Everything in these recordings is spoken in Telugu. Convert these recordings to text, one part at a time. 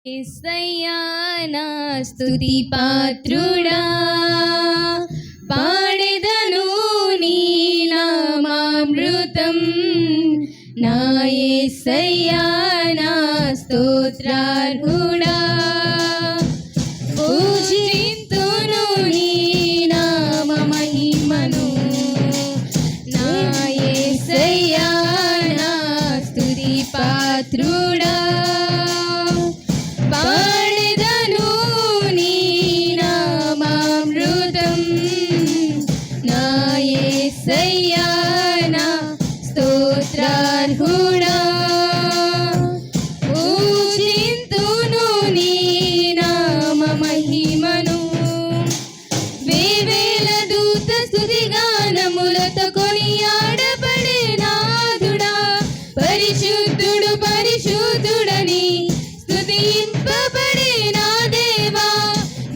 యేసయ్యా నా స్తుతి పాత్రుడా, పాడెదను నీ నామామృతం. నా యేసయ్యా నా స్తోత్రార్హుడా, పూజింతును నీ నామ మహిమను. నా యేసయ్యా నా స్తుతి పాత్రుడా, పాడెదను నీ నామామృతం. నా యేసయ్యా నా స్తోత్రార్హుడా, పూజింతును నీ నామ మహిమను. వేవేల దూత స్తుతి గానములతో కొనియాడబడే నాథుడా, పరిశుద్ధుడు పరిశుద్ధుడని స్తుతింపబడే నా దేవా.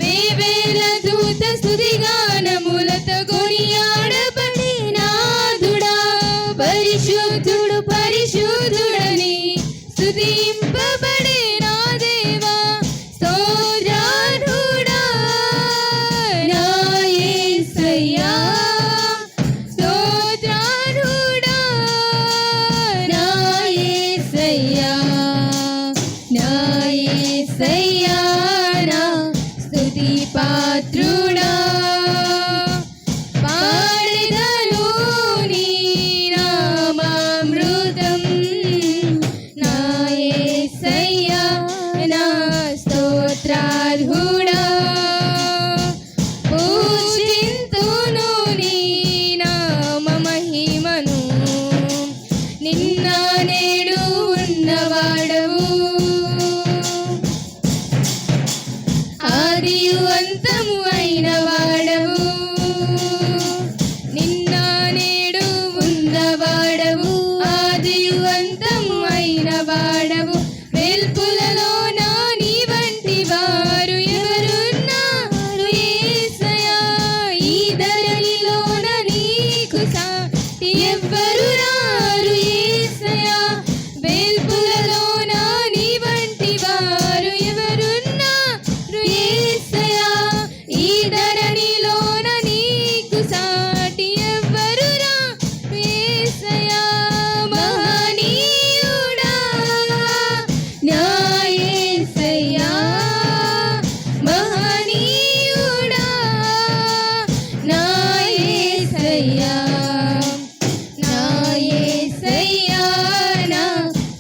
వేవేల దూత స్తుతి గానములతో కొనియాడబడే నాథుడా, పరిశుద్ధుడు పరిశుద్ధుడని స్తుతింపబడే నా దేవా. స్తోత్రార్హుడా నా యేసయ్యా, స్తోత్రార్హుడా నా యేసయ్యా. నా యేసయ్యా నా స్తుతి పాత్రుడా, పాడెదను నీ నామామృతం. నా యేసయ్యా నా స్తోత్రార్హుడా, పూజింతును నీ నామ మహిమను. నిన్న నేడు ఉన్నవాడవు, ఆదియు అంతము అయిన వాడవు. నిన్న నేడు ఉన్నవాడవు, ఆదియు అంతము అయిన వాడవు. వెల్పులలో నా నీ వంటి వారు ఎవరున్నారు యేసయ్యా. ఈ ధరణిలోన నీకు సాటి ఎవ్వరు రారు యేసయ్యా. వెల్పులలో నా నీ వంటి వారు ఎవరున్నారు యేసయ్యా. ఈ ధరణిలోన నీకు సాటి ఎవ్వరు రారు యేసయ్యా. మహనీయుడా నా యేసయ్యా, మహనీయుడా నా యేసయ్యా. నా యేసయ్యా నా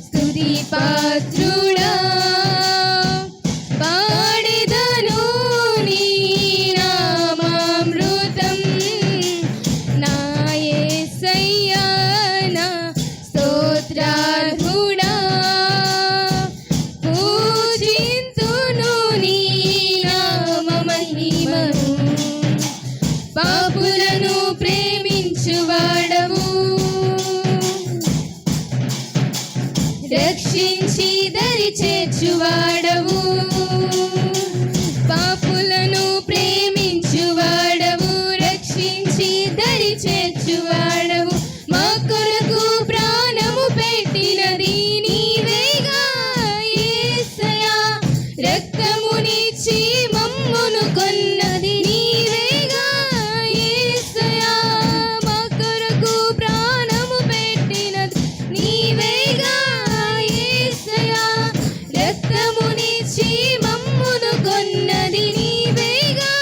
స్తుతి పాత్రుడా, పాడెదను నీ నామామృతం. నా యేసయ్యా నా స్తోత్రార్హుడా, పూజింతును నీ నామ మహిమను. పాపులను ప్రేమించువాడవు, రక్షించి దరి చేర్చువాడవు. పాపులను ప్రేమించువాడవు, రక్షించి దరి చేర్చువాడవు. మా కొరకు ప్రాణము పెట్టినది నీవేగా యేసయ్యా. రక్తమునిచ్చి మమ్మును కొన్నది నీవేగా యేసయ్యా. మా కొరకు ప్రాణము పెట్టినది నీవేగా యేసయ్యా. రక్తమునిచ్చి మమ్మును కొన్నది నీవేగా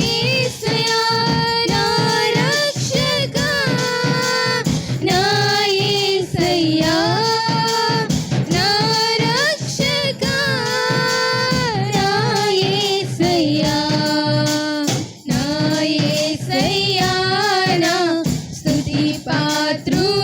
యేసయ్యా. నా రక్షకా నా యేసయ్యా, నా రక్షకా నా యేసయ్యా. నా యేసయ్యా నా స్తుతి పాత్రుడా,